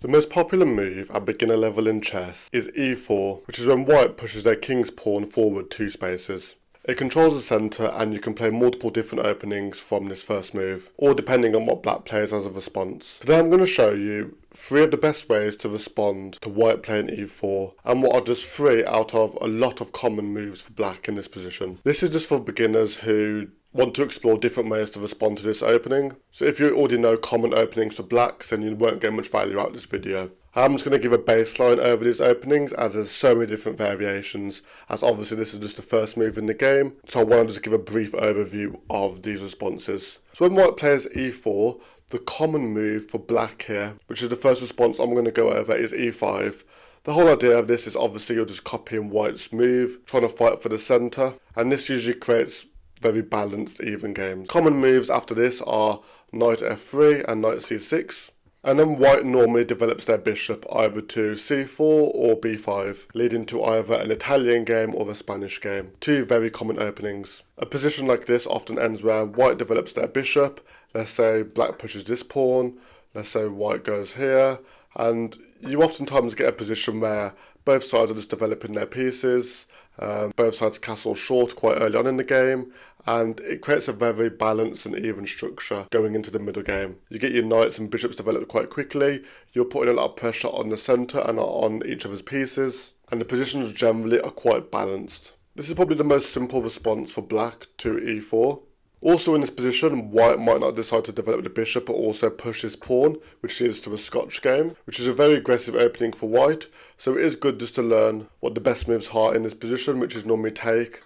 The most popular move at beginner level in chess is e4, which is when white pushes their king's pawn forward 2 spaces. It controls the centre and you can play multiple different openings from this first move, all depending on what black plays as a response. Today I'm going to show you 3 of the best ways to respond to white playing e4 and what are just 3 out of a lot of common moves for black in this position. This is just for beginners who want to explore different ways to respond to this opening. So if you already know common openings for blacks, then you won't get much value out of this video. I'm just going to give a baseline over these openings as there's so many different variations, as obviously this is just the first move in the game, so I want to just give a brief overview of these responses. So when white plays e4, the common move for black here, which is the first response I'm going to go over, is e5. The whole idea of this is obviously you're just copying white's move, trying to fight for the centre, and this usually creates very balanced, even games. Common moves after this are knight f3 and knight c6. And then white normally develops their bishop either to c4 or b5, leading to either an Italian game or a Spanish game. 2 very common openings. A position like this often ends where white develops their bishop. Let's say black pushes this pawn. Let's say white goes here. And you oftentimes get a position where both sides are just developing their pieces. Both sides castle short quite early on in the game, and it creates a very balanced and even structure going into the middle game. You get your knights and bishops developed quite quickly, you're putting a lot of pressure on the centre and on each other's pieces, and the positions generally are quite balanced. This is probably the most simple response for black to e4. Also in this position, white might not decide to develop the bishop but also push his pawn, which leads to a Scotch game, which is a very aggressive opening for white, so it is good just to learn what the best moves are in this position, which is normally take,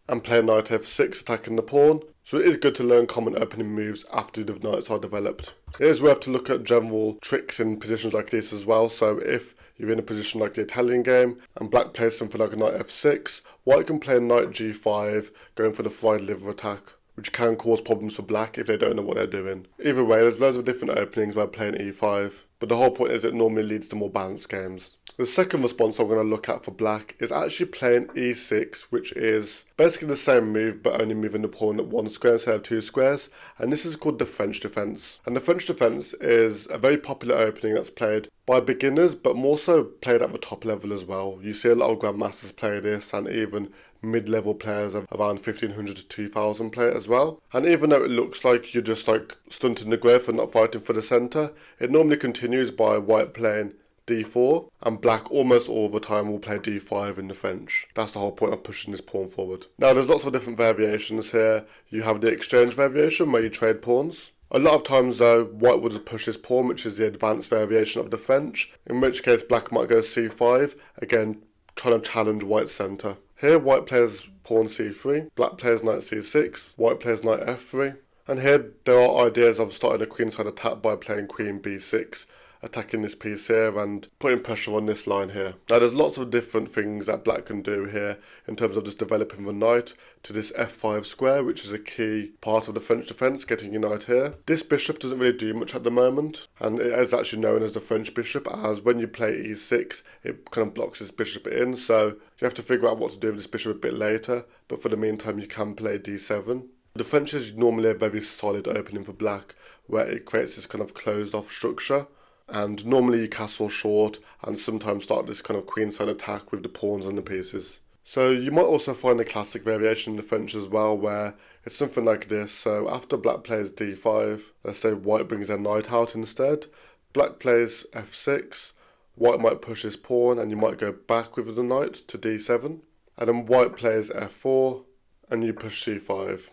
and play knight f6 attacking the pawn. So it is good to learn common opening moves after the knights are developed. It is worth to look at general tricks in positions like this as well, so if you're in a position like the Italian game and black plays something like a knight f6, white can play knight g5 going for the fried liver attack, which can cause problems for black if they don't know what they're doing. Either way, there's loads of different openings by playing e5, but the whole point is it normally leads to more balanced games. The second response I'm going to look at for black is actually playing e6, which is basically the same move but only moving the pawn at 1 square instead of 2 squares, and this is called the French defence. And the French defence is a very popular opening that's played by beginners but more so played at the top level as well. You see a lot of grandmasters play this, and even mid-level players of around 1500 to 2000 play it as well. And even though it looks like you're just like stunting the growth and not fighting for the centre, it normally continues by white playing d4, and black almost all the time will play d5 in the French. That's the whole point of pushing this pawn forward. Now there's lots of different variations here. You have the exchange variation where you trade pawns. A lot of times though, white will just push his pawn, which is the advanced variation of the French, in which case black might go c5, again trying to challenge white's centre. Here white plays pawn c3, black plays knight c6, white plays knight f3, and here there are ideas of starting a queenside attack by playing queen b6, attacking this piece here and putting pressure on this line here. Now there's lots of different things that black can do here in terms of just developing the knight to this f5 square, which is a key part of the French defence, getting your knight here. This bishop doesn't really do much at the moment, and it is actually known as the French bishop, as when you play e6 it kind of blocks this bishop in, so you have to figure out what to do with this bishop a bit later, but for the meantime you can play d7. The French is normally a very solid opening for black, where it creates this kind of closed off structure. And normally you castle short and sometimes start this kind of queenside attack with the pawns and the pieces. So you might also find a classic variation in the French as well, where it's something like this. So after black plays d5, let's say white brings their knight out instead. Black plays f6, white might push his pawn and you might go back with the knight to d7. And then white plays f4 and you push c5.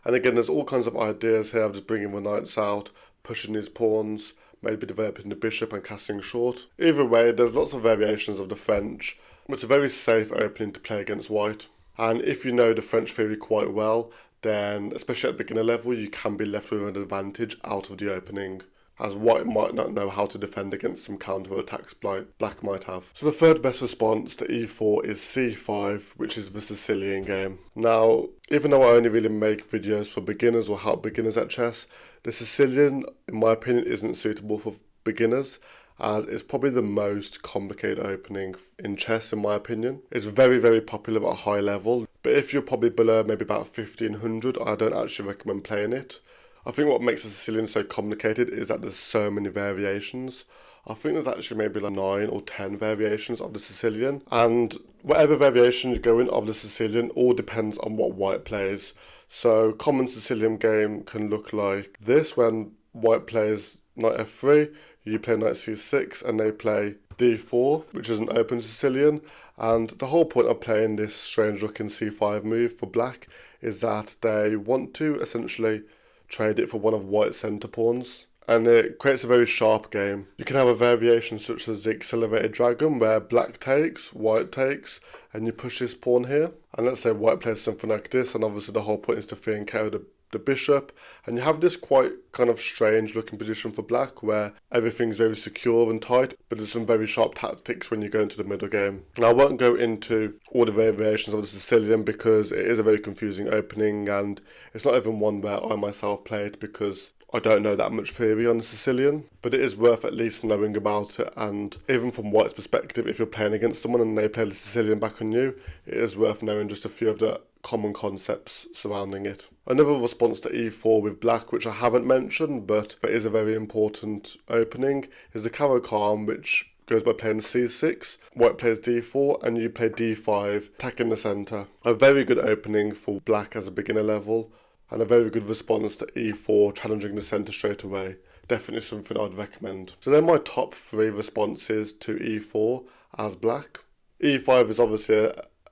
And again, there's all kinds of ideas here of just bringing the knights out, pushing his pawns, maybe developing the bishop and casting short. Either way, there's lots of variations of the French, but it's a very safe opening to play against white. And if you know the French theory quite well, then especially at beginner level, you can be left with an advantage out of the opening, as white might not know how to defend against some counter attacks black might have. So the third best response to e4 is c5, which is the Sicilian game. Now, even though I only really make videos for beginners or help beginners at chess, the Sicilian, in my opinion, isn't suitable for beginners, as it's probably the most complicated opening in chess in my opinion. It's very, very popular at a high level, but if you're probably below maybe about 1500, I don't actually recommend playing it. I think what makes the Sicilian so complicated is that there's so many variations. I think there's actually maybe like 9 or 10 variations of the Sicilian, and whatever variation you go in of the Sicilian all depends on what white plays. So common Sicilian game can look like this: when white plays knight f3, you play knight c6, and they play d4, which is an open Sicilian. And the whole point of playing this strange looking c5 move for black is that they want to essentially trade it for one of white's centre pawns, and it creates a very sharp game. You can have a variation such as the accelerated dragon, where black takes, white takes, and you push this pawn here. And let's say white plays something like this, and obviously the whole point is to free and KO the bishop, and you have this quite kind of strange looking position for black where everything's very secure and tight, but there's some very sharp tactics when you go into the middle game. Now, I won't go into all the variations of the Sicilian because it is a very confusing opening, and it's not even one where I myself played because I don't know that much theory on the Sicilian, but it is worth at least knowing about it. And even from white's perspective, if you're playing against someone and they play the Sicilian back on you, it is worth knowing just a few of the common concepts surrounding it. Another response to e4 with black, which I haven't mentioned but is a very important opening, is the Caro-Kann, which goes by playing c6, white plays d4, and you play d5, attacking the centre. A very good opening for black as a beginner level, and a very good response to e4, challenging the centre straight away. Definitely something I'd recommend. So they're my top 3 responses to e4 as black. e5 is obviously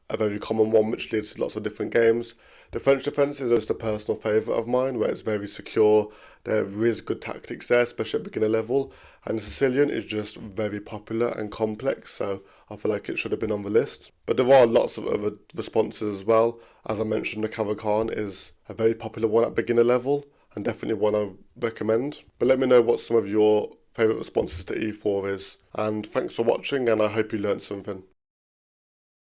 a very common one, which leads to lots of different games. The French defence is just a personal favourite of mine, where it's very secure. There is good tactics there, especially at beginner level. And the Sicilian is just very popular and complex, so I feel like it should have been on the list. But there are lots of other responses as well. As I mentioned, the Caro-Kann is a very popular one at beginner level, and definitely one I recommend. But let me know what some of your favourite responses to e4 is. And thanks for watching, and I hope you learned something.